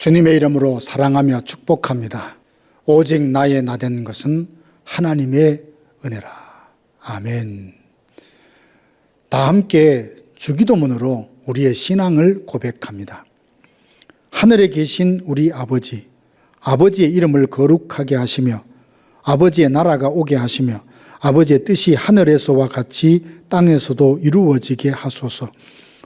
주님의 이름으로 사랑하며 축복합니다. 오직 나의 나된 것은 하나님의 은혜라. 아멘. 다 함께 주기도문으로 우리의 신앙을 고백합니다. 하늘에 계신 우리 아버지, 아버지의 이름을 거룩하게 하시며 아버지의 나라가 오게 하시며 아버지의 뜻이 하늘에서와 같이 땅에서도 이루어지게 하소서.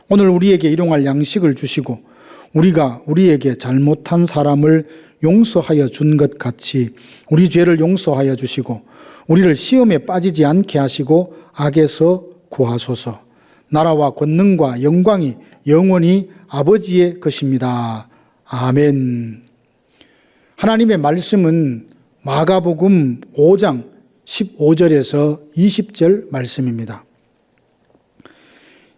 오늘 우리에게 일용할 양식을 주시고 우리가 우리에게 잘못한 사람을 용서하여 준 것 같이 우리 죄를 용서하여 주시고 우리를 시험에 빠지지 않게 하시고 악에서 구하소서. 나라와 권능과 영광이 영원히 아버지의 것입니다. 아멘. 하나님의 말씀은 마가복음 5장 15절에서 20절 말씀입니다.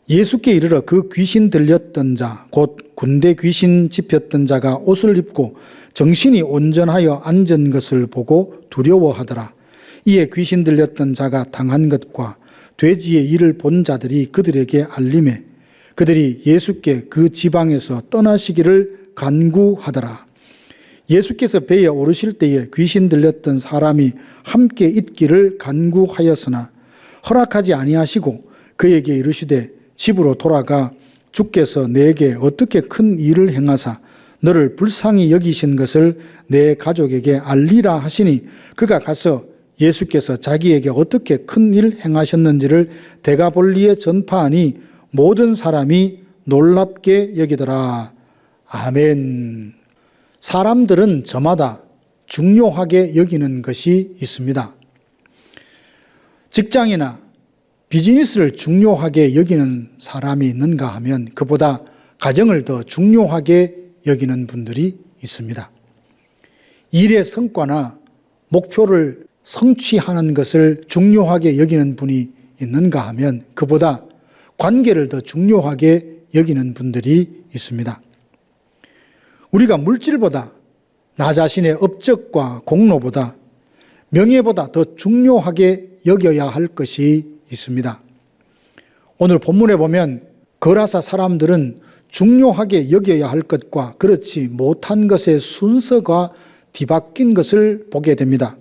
예수께 이르러 그 귀신 들렸던 자, 곧 군대 귀신 집혔던 자가 옷을 입고 정신이 온전하여 앉은 것을 보고 두려워하더라. 이에 귀신 들렸던 자가 당한 것과 돼지의 일을 본 자들이 그들에게 알림해 그들이 예수께 그 지방에서 떠나시기를 간구하더라. 예수께서 배에 오르실 때에 귀신 들렸던 사람이 함께 있기를 간구하였으나 허락하지 아니하시고 그에게 이르시되 집으로 돌아가 주께서 내게 어떻게 큰 일을 행하사 너를 불쌍히 여기신 것을 내 가족에게 알리라 하시니 그가 가서 예수께서 자기에게 어떻게 큰 일 행하셨는지를 데가볼리에 전파하니 모든 사람이 놀랍게 여기더라. 아멘. 사람들은 저마다 중요하게 여기는 것이 있습니다. 직장이나 비즈니스를 중요하게 여기는 사람이 있는가 하면 그보다 가정을 더 중요하게 여기는 분들이 있습니다. 일의 성과나 목표를 성취하는 것을 중요하게 여기는 분이 있는가 하면 그보다 관계를 더 중요하게 여기는 분들이 있습니다. 우리가 물질보다 나 자신의 업적과 공로보다 명예보다 더 중요하게 여겨야 할 것이 있습니다. 오늘 본문에 보면 거라사 사람들은 중요하게 여겨야 할 것과 그렇지 못한 것의 순서가 뒤바뀐 것을 보게 됩니다.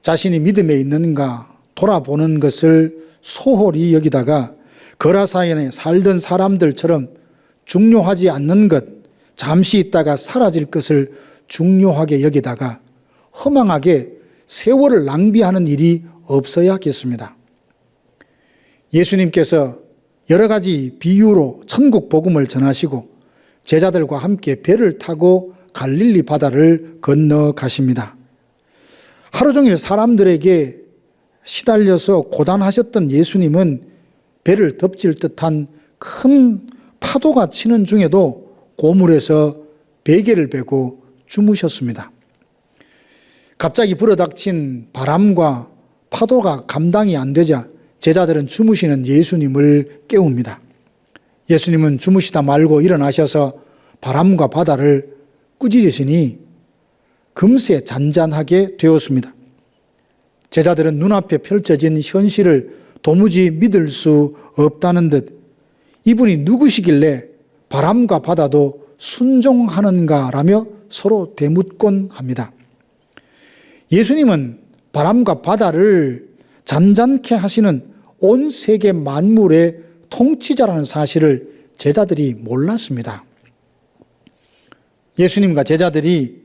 자신이 믿음에 있는가 돌아보는 것을 소홀히 여기다가 거라사에 살던 사람들처럼 중요하지 않는 것, 잠시 있다가 사라질 것을 중요하게 여기다가 허망하게 세월을 낭비하는 일이 없어야겠습니다. 예수님께서 여러 가지 비유로 천국 복음을 전하시고 제자들과 함께 배를 타고 갈릴리 바다를 건너가십니다. 하루 종일 사람들에게 시달려서 고단하셨던 예수님은 배를 덮칠 듯한 큰 파도가 치는 중에도 고물에서 베개를 베고 주무셨습니다. 갑자기 불어닥친 바람과 파도가 감당이 안 되자 제자들은 주무시는 예수님을 깨웁니다. 예수님은 주무시다 말고 일어나셔서 바람과 바다를 꾸짖으시니 금세 잔잔하게 되었습니다. 제자들은 눈앞에 펼쳐진 현실을 도무지 믿을 수 없다는 듯 이분이 누구시길래 바람과 바다도 순종하는가라며 서로 대묻곤 합니다. 예수님은 바람과 바다를 잔잔케 하시는 온 세계 만물의 통치자라는 사실을 제자들이 몰랐습니다. 예수님과 제자들이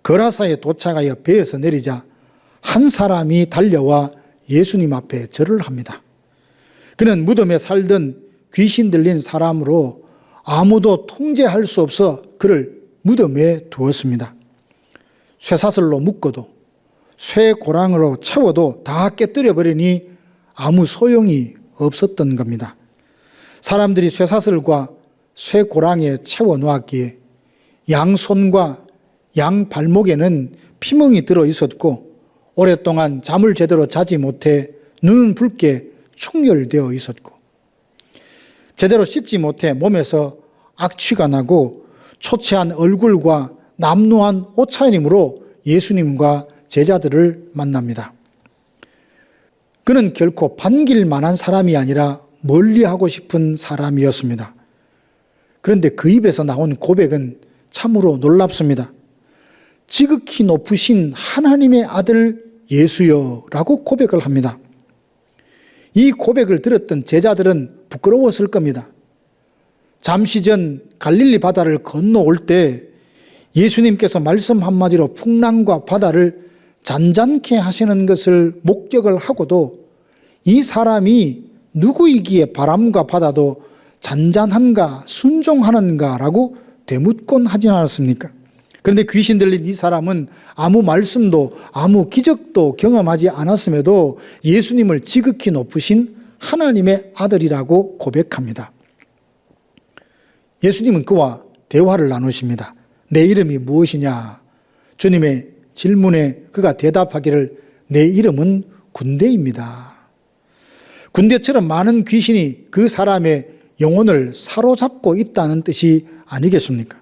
거라사에 도착하여 배에서 내리자 한 사람이 달려와 예수님 앞에 절을 합니다. 그는 무덤에 살던 귀신 들린 사람으로 아무도 통제할 수 없어 그를 무덤에 두었습니다. 쇠사슬로 묶어도 쇠고랑으로 채워도 다 깨뜨려 버리니 아무 소용이 없었던 겁니다. 사람들이 쇠사슬과 쇠고랑에 채워 놓았기에 양손과 양발목에는 피멍이 들어 있었고 오랫동안 잠을 제대로 자지 못해 눈은 붉게 충혈되어 있었고 제대로 씻지 못해 몸에서 악취가 나고 초췌한 얼굴과 남루한 옷차림으로 예수님과 제자들을 만납니다. 그는 결코 반길 만한 사람이 아니라 멀리하고 싶은 사람이었습니다. 그런데 그 입에서 나온 고백은 참으로 놀랍습니다. 지극히 높으신 하나님의 아들 예수여 라고 고백을 합니다. 이 고백을 들었던 제자들은 부끄러웠을 겁니다. 잠시 전 갈릴리 바다를 건너올 때 예수님께서 말씀 한마디로 풍랑과 바다를 잔잔케 하시는 것을 목격을 하고도 이 사람이 누구이기에 바람과 바다도 잔잔한가 순종하는가 라고 되묻곤 하지 않았습니까? 그런데 귀신 들린 이 사람은 아무 말씀도 아무 기적도 경험하지 않았음에도 예수님을 지극히 높으신 하나님의 아들이라고 고백합니다. 예수님은 그와 대화를 나누십니다. 내 이름이 무엇이냐? 주님의 질문에 그가 대답하기를 내 이름은 군대입니다. 군대처럼 많은 귀신이 그 사람의 영혼을 사로잡고 있다는 뜻이 아니겠습니까?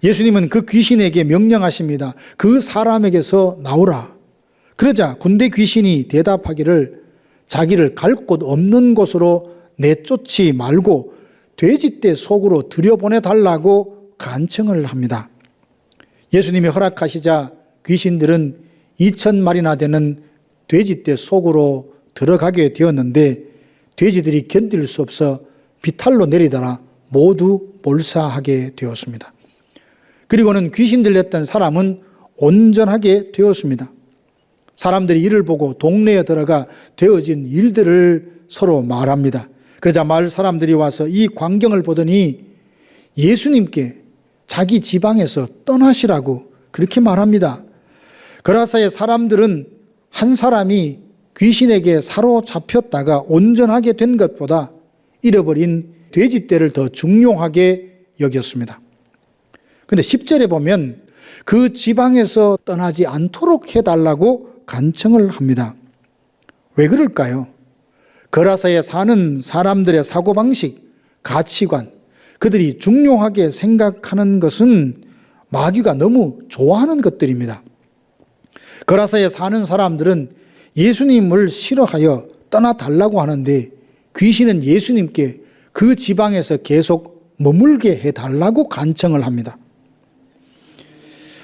예수님은 그 귀신에게 명령하십니다. 그 사람에게서 나오라. 그러자 군대 귀신이 대답하기를 자기를 갈 곳 없는 곳으로 내쫓지 말고 돼지떼 속으로 들여보내달라고 간청을 합니다. 예수님이 허락하시자 귀신들은 2,000마리나 되는 돼지떼 속으로 들어가게 되었는데 돼지들이 견딜 수 없어 비탈로 내리더라 모두 몰사하게 되었습니다. 그리고는 귀신 들렸던 사람은 온전하게 되었습니다. 사람들이 이를 보고 동네에 들어가 되어진 일들을 서로 말합니다. 그러자 마을 사람들이 와서 이 광경을 보더니 예수님께 자기 지방에서 떠나시라고 그렇게 말합니다. 그라사의 사람들은 한 사람이 귀신에게 사로잡혔다가 온전하게 된 것보다 잃어버린 돼지떼를 더 중요하게 여겼습니다. 그런데 10절에 보면 그 지방에서 떠나지 않도록 해달라고 간청을 합니다. 왜 그럴까요? 거라사에 사는 사람들의 사고방식, 가치관, 그들이 중요하게 생각하는 것은 마귀가 너무 좋아하는 것들입니다. 거라사에 사는 사람들은 예수님을 싫어하여 떠나달라고 하는데 귀신은 예수님께 그 지방에서 계속 머물게 해달라고 간청을 합니다.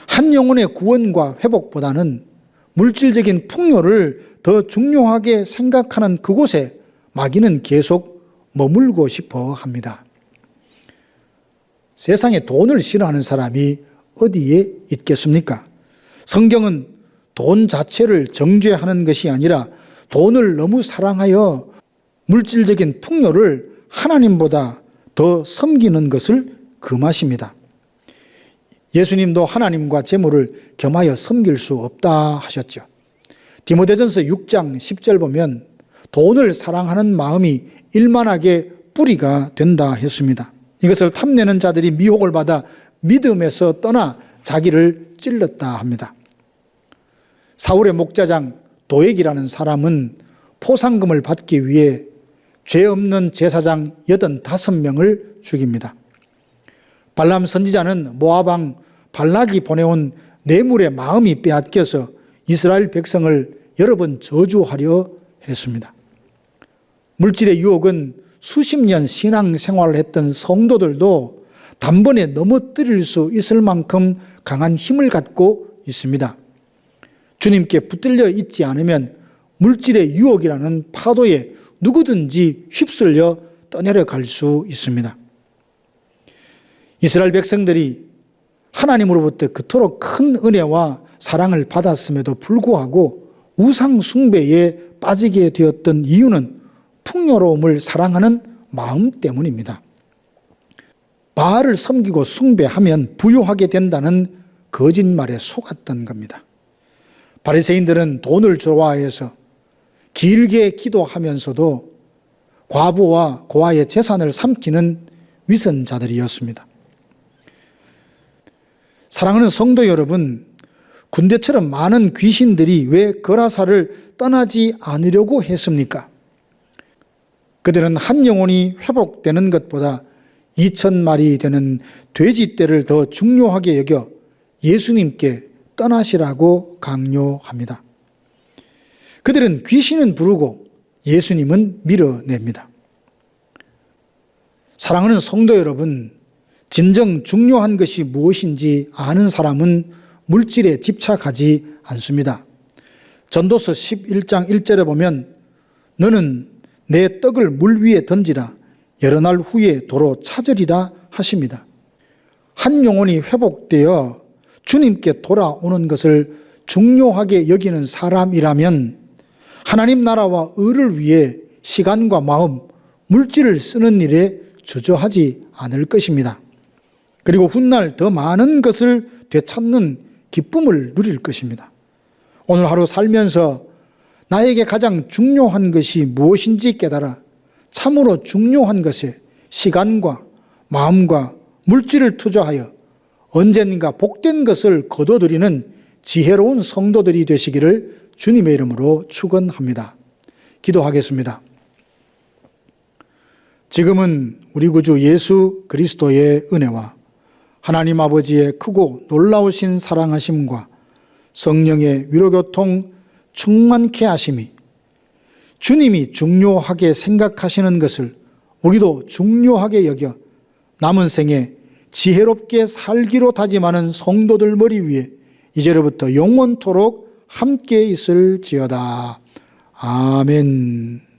한 영혼의 구원과 회복보다는 물질적인 풍요를 더 중요하게 생각하는 그곳에 마귀는 계속 머물고 싶어 합니다. 세상에 돈을 싫어하는 사람이 어디에 있겠습니까? 성경은 돈 자체를 정죄하는 것이 아니라 돈을 너무 사랑하여 물질적인 풍요를 하나님보다 더 섬기는 것을 금하십니다. 예수님도 하나님과 재물을 겸하여 섬길 수 없다 하셨죠. 디모데전서 6장 10절 보면 돈을 사랑하는 마음이 일만하게 뿌리가 된다 했습니다. 이것을 탐내는 자들이 미혹을 받아 믿음에서 떠나 자기를 찔렀다 합니다. 사울의 목자장 도액이라는 사람은 포상금을 받기 위해 죄 없는 제사장 85명을 죽입니다. 발람 선지자는 모압 왕 발락이 보내온 뇌물의 마음이 빼앗겨서 이스라엘 백성을 여러 번 저주하려 했습니다. 물질의 유혹은 수십 년 신앙생활을 했던 성도들도 단번에 넘어뜨릴 수 있을 만큼 강한 힘을 갖고 있습니다. 주님께 붙들려 있지 않으면 물질의 유혹이라는 파도에 누구든지 휩쓸려 떠내려갈 수 있습니다. 이스라엘 백성들이 하나님으로부터 그토록 큰 은혜와 사랑을 받았음에도 불구하고 우상 숭배에 빠지게 되었던 이유는 풍요로움을 사랑하는 마음 때문입니다. 바알을 섬기고 숭배하면 부유하게 된다는 거짓말에 속았던 겁니다. 바리새인들은 돈을 좋아해서 길게 기도하면서도 과부와 고아의 재산을 삼키는 위선자들이었습니다. 사랑하는 성도 여러분, 군대처럼 많은 귀신들이 왜 거라사를 떠나지 않으려고 했습니까? 그들은 한 영혼이 회복되는 것보다 2,000마리 되는 돼지떼를 더 중요하게 여겨 예수님께 떠나시라고 강요합니다. 그들은 귀신은 부르고 예수님은 밀어냅니다. 사랑하는 성도 여러분, 진정 중요한 것이 무엇인지 아는 사람은 물질에 집착하지 않습니다. 전도서 11장 1절에 보면 너는 내 떡을 물 위에 던지라 여러 날 후에 도로 찾으리라 하십니다. 한 영혼이 회복되어 주님께 돌아오는 것을 중요하게 여기는 사람이라면 하나님 나라와 의를 위해 시간과 마음, 물질을 쓰는 일에 주저하지 않을 것입니다. 그리고 훗날 더 많은 것을 되찾는 기쁨을 누릴 것입니다. 오늘 하루 살면서 나에게 가장 중요한 것이 무엇인지 깨달아 참으로 중요한 것에 시간과 마음과 물질을 투자하여 언젠가 복된 것을 거둬들이는 지혜로운 성도들이 되시기를 주님의 이름으로 축원합니다. 기도하겠습니다. 지금은 우리 구주 예수 그리스도의 은혜와 하나님 아버지의 크고 놀라우신 사랑하심과 성령의 위로교통 충만케 하심이 주님이 중요하게 생각하시는 것을 우리도 중요하게 여겨 남은 생에 지혜롭게 살기로 다짐하는 성도들 머리 위에 이제로부터 영원토록 함께 있을지어다. 아멘.